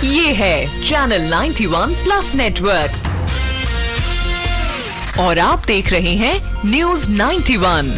ये है channel 91 plus network और आप देख रहे हैं न्यूज 91।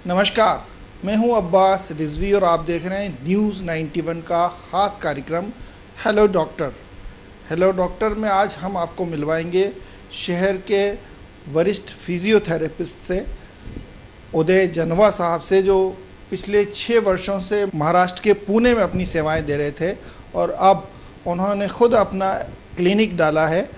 नमस्कार, मैं हूं अब्बास रिजवी और आप देख रहे हैं न्यूज़ 91 का ख़ास कार्यक्रम हेलो डॉक्टर। हेलो डॉक्टर में आज हम आपको मिलवाएंगे शहर के वरिष्ठ फिजियोथेरेपिस्ट से उदय जनवा साहब से, जो पिछले 6 वर्षों से महाराष्ट्र के पुणे में अपनी सेवाएं दे रहे थे और अब उन्होंने खुद अपना क्लिनिक डाला है।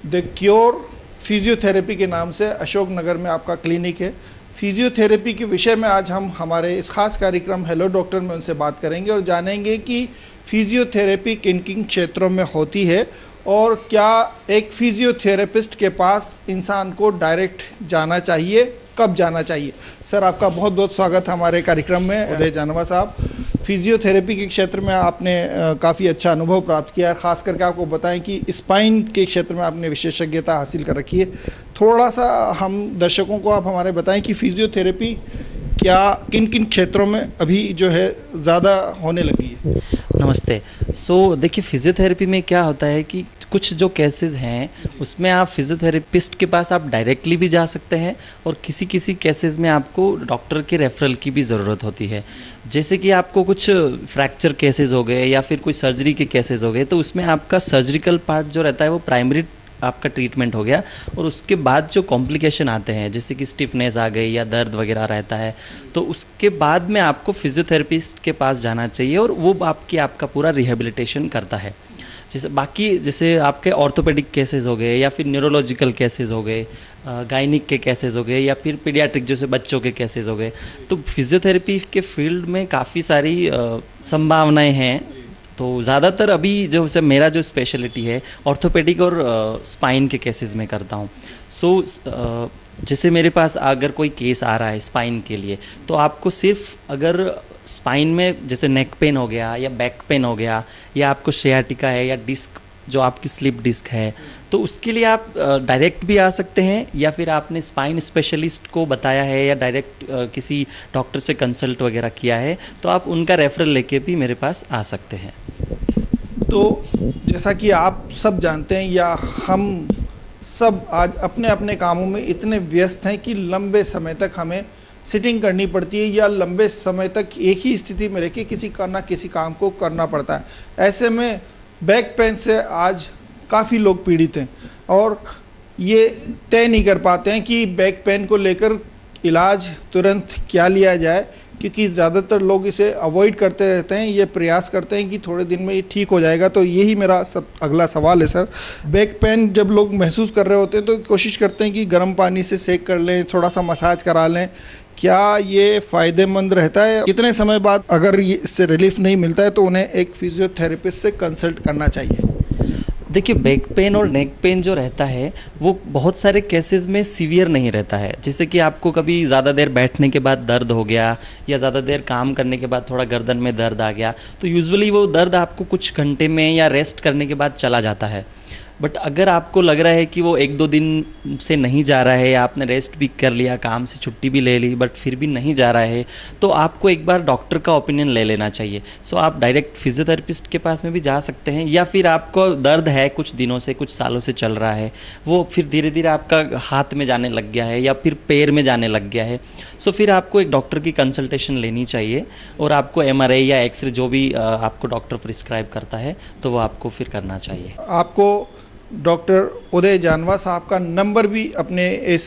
द क्योर फिजियोथेरेपी के नाम से अशोक नगर में आपका क्लिनिक है। फिजियोथेरेपी के विषय में आज हम हमारे इस खास कार्यक्रम हेलो डॉक्टर में उनसे बात करेंगे और जानेंगे कि फिजियोथेरेपी किन किन क्षेत्रों में होती है और क्या एक फिजियोथेरेपिस्ट के पास इंसान को डायरेक्ट जाना चाहिए, कब जाना चाहिए। सर, आपका बहुत बहुत स्वागत हमारे कार्यक्रम में। उदय जानवा साहब, फिजियोथेरेपी के क्षेत्र में आपने काफ़ी अच्छा अनुभव प्राप्त किया है, ख़ास करके आपको बताएं कि स्पाइन के क्षेत्र में आपने विशेषज्ञता हासिल कर रखी है। थोड़ा सा हम दर्शकों को आप हमारे बताएं कि फिजियोथेरेपी क्या किन किन क्षेत्रों में अभी जो है ज़्यादा होने लगी है। नमस्ते। देखिए, फिजियोथेरेपी में क्या होता है कि कुछ जो केसेस हैं उसमें आप फिजियोथेरेपिस्ट के पास आप डायरेक्टली भी जा सकते हैं और किसी किसी केसेस में आपको डॉक्टर के रेफरल की भी ज़रूरत होती है। जैसे कि आपको कुछ फ्रैक्चर केसेस हो गए या फिर कोई सर्जरी के केसेस हो गए, तो उसमें आपका सर्जिकल पार्ट जो रहता है वो प्राइमरी आपका ट्रीटमेंट हो गया और उसके बाद जो कॉम्प्लिकेशन आते हैं जैसे कि स्टिफनेस आ गई या दर्द वगैरह रहता है, तो उसके बाद में आपको फिजियोथेरेपिस्ट के पास जाना चाहिए और वो आपका पूरा रिहेबिलिटेशन करता है। जैसे आपके ऑर्थोपेडिक केसेस हो गए या फिर न्यूरोलॉजिकल केसेस हो गए, गायनिक के केसेस हो गए या फिर पीडियाट्रिक जैसे बच्चों के केसेस हो गए, तो फिजियोथेरेपी के फील्ड में काफ़ी सारी संभावनाएं हैं। तो ज़्यादातर अभी जो मेरा जो स्पेशलिटी है ऑर्थोपेडिक और स्पाइन के केसेस में करता हूँ। जैसे मेरे पास अगर कोई केस आ रहा है स्पाइन के लिए, तो आपको सिर्फ अगर स्पाइन में जैसे नेक पेन हो गया या बैक पेन हो गया या आपको सियाटिका है या डिस्क जो आपकी स्लिप डिस्क है, तो उसके लिए आप डायरेक्ट भी आ सकते हैं या फिर आपने स्पाइन स्पेशलिस्ट को बताया है या डायरेक्ट किसी डॉक्टर से कंसल्ट वगैरह किया है, तो आप उनका रेफरल लेके भी मेरे पास आ सकते हैं। तो जैसा कि आप सब जानते हैं या हम सब आज अपने अपने कामों में इतने व्यस्त हैं कि लंबे समय तक हमें सिटिंग करनी पड़ती है या लंबे समय तक एक ही स्थिति में रह के किसी काम को करना पड़ता है। ऐसे में बैक पेन से आज काफ़ी लोग पीड़ित हैं और ये तय नहीं कर पाते हैं कि बैक पेन को लेकर इलाज तुरंत क्या लिया जाए, क्योंकि ज़्यादातर लोग इसे अवॉइड करते रहते हैं, ये प्रयास करते हैं कि थोड़े दिन में ये ठीक हो जाएगा। तो यही मेरा अगला सवाल है सर। बैक पेन जब लोग महसूस कर रहे होते हैं तो कोशिश करते हैं कि गर्म पानी से सेक कर लें, थोड़ा सा मसाज करा लें। क्या ये फ़ायदेमंद रहता है? कितने समय बाद अगर ये इससे रिलीफ नहीं मिलता है तो उन्हें एक फिजियोथेरेपिस्ट से कंसल्ट करना चाहिए? देखिए, बैक पेन और नेक पेन जो रहता है वो बहुत सारे केसेस में सीवियर नहीं रहता है। जैसे कि आपको कभी ज़्यादा देर बैठने के बाद दर्द हो गया या ज़्यादा देर काम करने के बाद थोड़ा गर्दन में दर्द आ गया, तो यूजुअली वो दर्द आपको कुछ घंटे में या रेस्ट करने के बाद चला जाता है। बट अगर आपको लग रहा है कि वो 1-2 दिन से नहीं जा रहा है या आपने रेस्ट भी कर लिया, काम से छुट्टी भी ले ली, बट फिर भी नहीं जा रहा है, तो आपको एक बार डॉक्टर का ओपिनियन ले लेना चाहिए। आप डायरेक्ट फिजियोथेरेपिस्ट के पास में भी जा सकते हैं या फिर आपको दर्द है कुछ दिनों से, कुछ सालों से चल रहा है, वो फिर धीरे धीरे आपका हाथ में जाने लग गया है या फिर पैर में जाने लग गया है, फिर आपको एक डॉक्टर की कंसल्टेशन लेनी चाहिए और आपको MRI या एक्सरे जो भी आपको डॉक्टर प्रिस्क्राइब करता है तो वो आपको फिर करना चाहिए। आपको डॉक्टर उदय जानवा साहब का नंबर भी अपने इस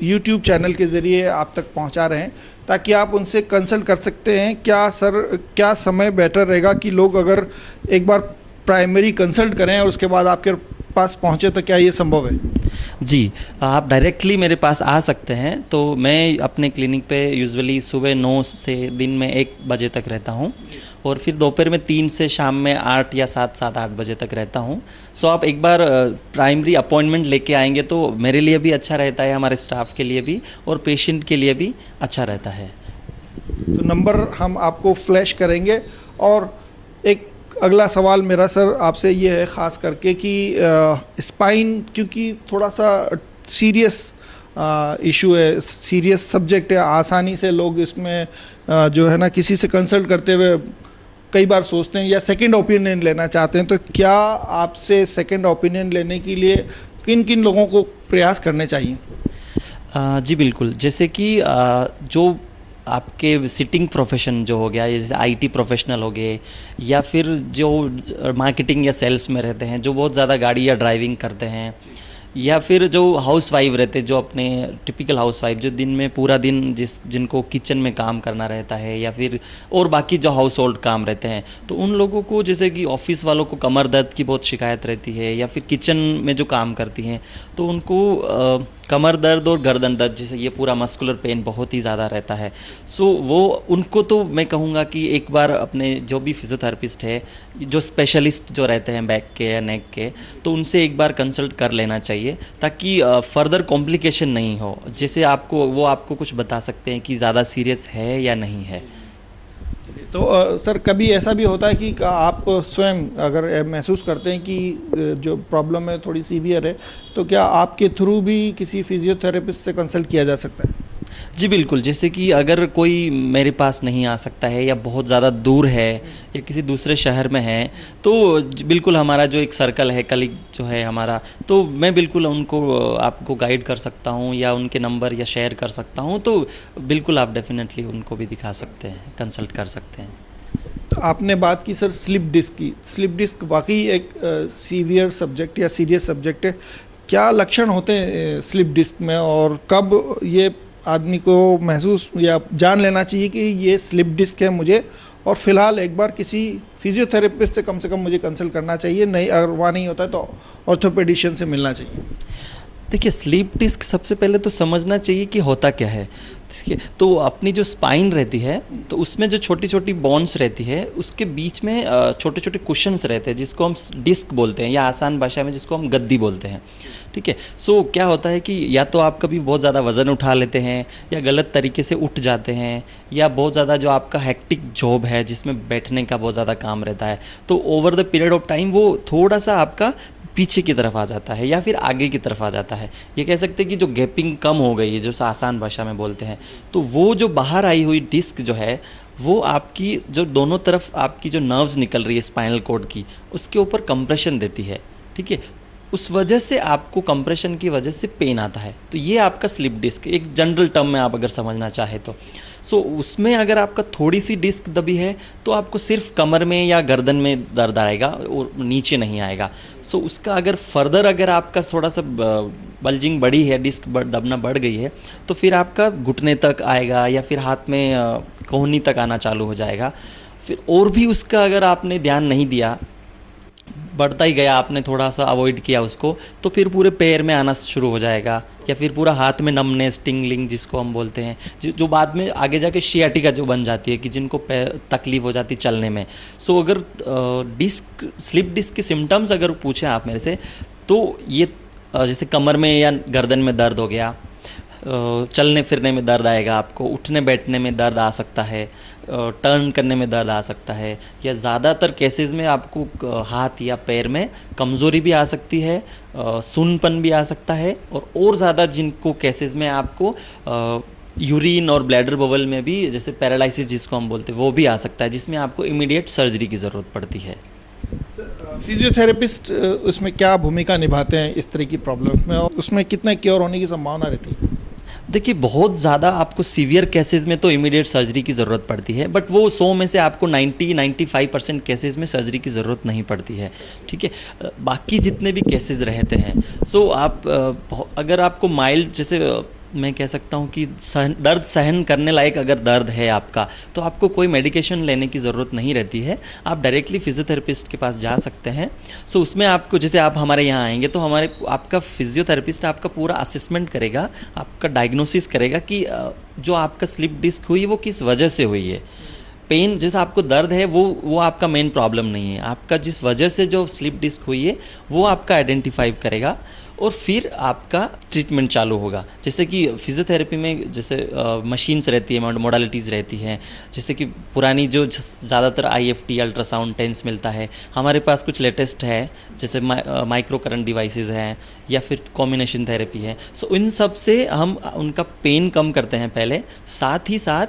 YouTube चैनल के ज़रिए आप तक पहुंचा रहे हैं ताकि आप उनसे कंसल्ट कर सकते हैं। क्या सर, क्या समय बेटर रहेगा कि लोग अगर एक बार प्राइमरी कंसल्ट करें और उसके बाद आपके पास पहुंचे, तो क्या ये संभव है? जी, आप डायरेक्टली मेरे पास आ सकते हैं। तो मैं अपने क्लिनिक पे यूजुअली सुबह 9 से दिन में 1 बजे तक रहता हूँ और फिर दोपहर में 3 से शाम में 8 या 7 8 बजे तक रहता हूँ। सो आप एक बार प्राइमरी अपॉइंटमेंट लेके आएंगे तो मेरे लिए भी अच्छा रहता है, हमारे स्टाफ के लिए भी और पेशेंट के लिए भी अच्छा रहता है। तो नंबर हम आपको फ्लैश करेंगे। और एक अगला सवाल मेरा सर आपसे ये है ख़ास करके कि स्पाइन क्योंकि थोड़ा सा सीरियस इशू है, सीरियस सब्जेक्ट है, आसानी से लोग इसमें जो है ना किसी से कंसल्ट करते हुए कई बार सोचते हैं या सेकंड ओपिनियन लेना चाहते हैं। तो क्या आपसे सेकंड ओपिनियन लेने के लिए किन किन लोगों को प्रयास करने चाहिए? जी बिल्कुल, जैसे कि जो आपके सिटिंग प्रोफेशन जो हो गया, जैसे आईटी प्रोफेशनल हो गए या फिर जो मार्केटिंग या सेल्स में रहते हैं, जो बहुत ज़्यादा गाड़ी या ड्राइविंग करते हैं, या फिर जो हाउस वाइफ रहते हैं, जो अपने टिपिकल हाउस वाइफ जो दिन में पूरा दिन जिनको किचन में काम करना रहता है या फिर और बाकी जो हाउस होल्ड काम रहते हैं, तो उन लोगों को जैसे कि ऑफिस वालों को कमर दर्द की बहुत शिकायत रहती है या फिर किचन में जो काम करती हैं तो उनको कमर दर्द और गर्दन दर्द जैसे ये पूरा मस्कुलर पेन बहुत ही ज़्यादा रहता है। सो वो उनको तो मैं कहूँगा कि एक बार अपने जो भी फिजियोथेरेपिस्ट है, जो स्पेशलिस्ट जो रहते हैं बैक के या नेक के, तो उनसे एक बार कंसल्ट कर लेना चाहिए ताकि फर्दर कॉम्प्लिकेशन नहीं हो। जैसे आपको कुछ बता सकते हैं कि ज़्यादा सीरियस है या नहीं है। तो सर कभी ऐसा भी होता है कि आप स्वयं अगर महसूस करते हैं कि जो प्रॉब्लम है थोड़ी सीवियर है, तो क्या आपके थ्रू भी किसी फिजियोथेरेपिस्ट से कंसल्ट किया जा सकता है? जी बिल्कुल, जैसे कि अगर कोई मेरे पास नहीं आ सकता है या बहुत ज़्यादा दूर है या किसी दूसरे शहर में है, तो बिल्कुल हमारा जो एक सर्कल है, कलीग जो है हमारा, तो मैं बिल्कुल उनको आपको गाइड कर सकता हूँ या उनके नंबर या शेयर कर सकता हूँ। तो बिल्कुल आप डेफिनेटली उनको भी दिखा सकते हैं, कंसल्ट कर सकते हैं। तो आपने बात की सर स्लिप डिस्क की। स्लिप डिस्क वाकई एक सीवियर सब्जेक्ट या सीरियस सब्जेक्ट है। क्या लक्षण होते हैं स्लिप डिस्क में और कब ये आदमी को महसूस या जान लेना चाहिए कि ये स्लिप डिस्क है मुझे, और फिलहाल एक बार किसी फिजियोथेरेपिस्ट से कम मुझे कंसल्ट करना चाहिए, नहीं अगर वहाँ नहीं होता है तो ऑर्थोपेडिशियन से मिलना चाहिए? देखिए, स्लीप डिस्क सबसे पहले तो समझना चाहिए कि होता क्या है। तो अपनी जो स्पाइन रहती है तो उसमें जो छोटी छोटी बोन्स रहती है उसके बीच में छोटे छोटे कुशन्स रहते हैं जिसको हम डिस्क बोलते हैं या आसान भाषा में जिसको हम गद्दी बोलते हैं। ठीक है, सो क्या होता है कि या तो आप कभी बहुत ज़्यादा वज़न उठा लेते हैं या गलत तरीके से उठ जाते हैं, या बहुत ज़्यादा जो आपका हेक्टिक जॉब है जिसमें बैठने का बहुत ज़्यादा काम रहता है, तो over the period of time वो थोड़ा सा आपका पीछे की तरफ आ जाता है या फिर आगे की तरफ आ जाता है। ये कह सकते हैं कि जो गैपिंग कम हो गई है, जो आसान भाषा में बोलते हैं, तो वो जो बाहर आई हुई डिस्क जो है वो आपकी जो दोनों तरफ आपकी जो नर्व्स निकल रही है स्पाइनल कॉर्ड की, उसके ऊपर कंप्रेशन देती है। ठीक है, उस वजह से आपको कंप्रेशन की वजह से पेन आता है। तो ये आपका स्लिप डिस्क एक जनरल टर्म में आप अगर समझना चाहे तो। सो उसमें अगर आपका थोड़ी सी डिस्क दबी है तो आपको सिर्फ कमर में या गर्दन में दर्द आएगा और नीचे नहीं आएगा। सो उसका अगर फर्दर अगर आपका थोड़ा सा बल्जिंग बढ़ी है, डिस्क दबना बढ़ गई है, तो फिर आपका घुटने तक आएगा या फिर हाथ में कोहनी तक आना चालू हो जाएगा। फिर और भी उसका अगर आपने ध्यान नहीं दिया, बढ़ता ही गया, आपने थोड़ा सा अवॉइड किया उसको, तो फिर पूरे पैर में आना शुरू हो जाएगा या फिर पूरा हाथ में नमनेस, टिंगलिंग जिसको हम बोलते हैं, जो बाद में आगे जाके शियाटिका जो बन जाती है कि जिनको तकलीफ हो जाती चलने में। सो अगर स्लिप डिस्क के सिम्टम्स अगर पूछें आप मेरे से, तो ये जैसे कमर में या गर्दन में दर्द हो गया, चलने फिरने में दर्द आएगा, आपको उठने बैठने में दर्द आ सकता है, टर्न करने में दर्द आ सकता है, या ज़्यादातर केसेस में आपको हाथ या पैर में कमज़ोरी भी आ सकती है, सुन्नपन भी आ सकता है, और ज़्यादा जिनको केसेस में आपको यूरिन और ब्लैडर बबल में भी जैसे पैरालिसिस जिसको हम बोलते हैं वो भी आ सकता है, जिसमें आपको इमीडिएट सर्जरी की ज़रूरत पड़ती है। फिजियोथेरेपिस्ट उसमें क्या भूमिका निभाते हैं इस तरह की प्रॉब्लम्स में, और उसमें कितना क्योर होने की संभावना रहती है? देखिए, बहुत ज़्यादा आपको सीवियर केसेस में तो इमीडिएट सर्जरी की ज़रूरत पड़ती है, बट वो 100 में से आपको 90-95% केसेस में सर्जरी की ज़रूरत नहीं पड़ती है। ठीक है, बाकी जितने भी केसेस रहते हैं, सो आप अगर आपको माइल्ड जैसे मैं कह सकता हूँ कि दर्द सहन करने लायक अगर दर्द है आपका, तो आपको कोई मेडिकेशन लेने की ज़रूरत नहीं रहती है, आप डायरेक्टली फिजियोथेरेपिस्ट के पास जा सकते हैं। सो उसमें आपको जैसे आप हमारे यहाँ आएंगे तो आपका फिजियोथेरेपिस्ट आपका पूरा असेसमेंट करेगा, आपका डायग्नोसिस करेगा कि जो आपका स्लिप डिस्क हुई वो किस वजह से हुई है। पेन जैसा आपको दर्द है वो आपका मेन प्रॉब्लम नहीं है, आपका जिस वजह से जो स्लिप डिस्क हुई है वो आपका आइडेंटिफाई करेगा और फिर आपका ट्रीटमेंट चालू होगा। जैसे कि फिजियोथेरेपी में जैसे मशीन्स रहती है, मोडालिटीज़ रहती हैं, जैसे कि पुरानी जो ज़्यादातर IFT अल्ट्रासाउंड टेंस मिलता है, हमारे पास कुछ लेटेस्ट है जैसे माइक्रो करंट डिवाइसेस हैं या फिर कॉम्बिनेशन थेरेपी है। सो इन सब से हम उनका पेन कम करते हैं पहले, साथ ही साथ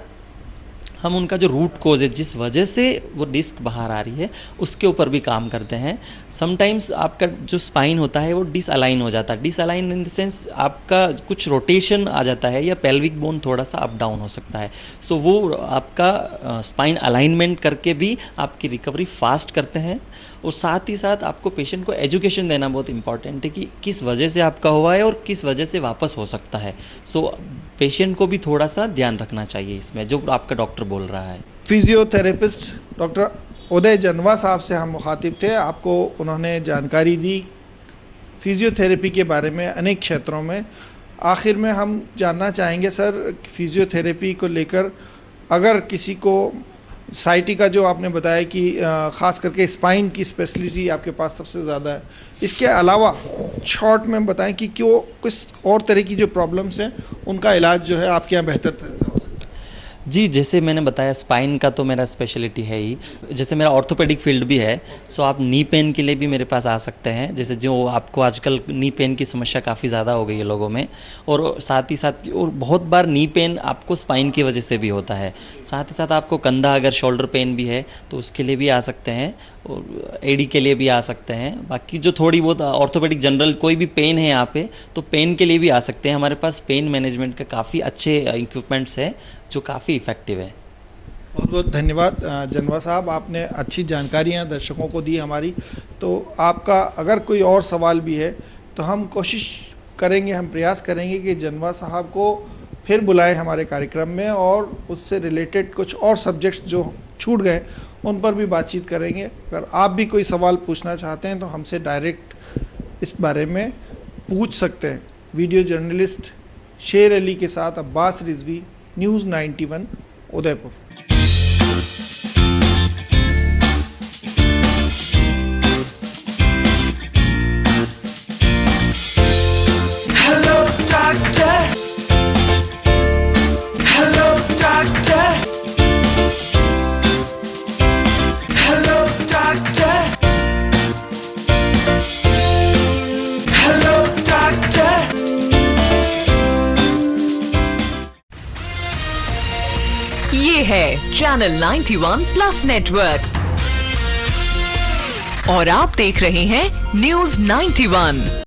हम उनका जो रूट कोज है जिस वजह से वो डिस्क बाहर आ रही है उसके ऊपर भी काम करते हैं। समटाइम्स आपका जो स्पाइन होता है वो डिसअलाइन हो जाता है, डिसअलाइन इन द सेंस आपका कुछ रोटेशन आ जाता है या पेल्विक बोन थोड़ा सा अप डाउन हो सकता है। सो वो आपका स्पाइन अलाइनमेंट करके भी आपकी रिकवरी फास्ट करते हैं और साथ ही साथ आपको पेशेंट को एजुकेशन देना बहुत इंपॉर्टेंट है कि किस वजह से आपका हुआ है और किस वजह से वापस हो सकता है। सो पेशेंट को भी थोड़ा सा ध्यान रखना चाहिए इसमें जो आपका डॉक्टर बोल रहा है। फिजियोथेरेपिस्ट डॉक्टर उदय जनवा साहब से हम मुखातिब थे। आपको उन्होंने जानकारी दी फिजियोथेरेपी के बारे में अनेक क्षेत्रों में। आखिर में हम जानना चाहेंगे सर, फिजियोथेरेपी को लेकर अगर किसी को साइटी का जो आपने बताया कि ख़ास करके स्पाइन की स्पेशलिटी आपके पास सबसे ज़्यादा है, इसके अलावा शॉर्ट में बताएं कि क्यों किस और तरह की जो प्रॉब्लम्स हैं उनका इलाज जो है आपके यहाँ बेहतर तरह से हो सकता है। जी, जैसे मैंने बताया स्पाइन का तो मेरा स्पेशलिटी है ही, जैसे मेरा ऑर्थोपेडिक फील्ड भी है। सो आप नी पेन के लिए भी मेरे पास आ सकते हैं, जैसे जो आपको आजकल नी पेन की समस्या काफ़ी ज़्यादा हो गई है लोगों में, और साथ ही साथ और बहुत बार नी पेन आपको स्पाइन की वजह से भी होता है। साथ ही साथ आपको कंधा अगर शोल्डर पेन भी है तो उसके लिए भी आ सकते हैं और एडी के लिए भी आ सकते हैं। बाकी जो थोड़ी बहुत ऑर्थोपेडिक जनरल कोई भी पेन है यहाँ पे तो पेन के लिए भी आ सकते हैं। हमारे पास पेन मैनेजमेंट के काफ़ी अच्छे इक्विपमेंट्स हैं जो काफ़ी इफ़ेक्टिव है। बहुत बहुत धन्यवाद जनवा साहब, आपने अच्छी जानकारियाँ दर्शकों को दी हमारी। तो आपका अगर कोई और सवाल भी है तो हम कोशिश करेंगे, हम प्रयास करेंगे कि जनवा साहब को फिर बुलाएं हमारे कार्यक्रम में और उससे रिलेटेड कुछ और सब्जेक्ट्स जो छूट गए उन पर भी बातचीत करेंगे। अगर आप भी कोई सवाल पूछना चाहते हैं तो हमसे डायरेक्ट इस बारे में पूछ सकते हैं। वीडियो जर्नलिस्ट शेर अली के साथ Abbas Rizvi, news 91 Udaipur. Hello, doctor. Hello, doctor. Hello, doctor. Hello, doctor. ये है चैनल 91 प्लस नेटवर्क और आप देख रहे हैं न्यूज़ 91।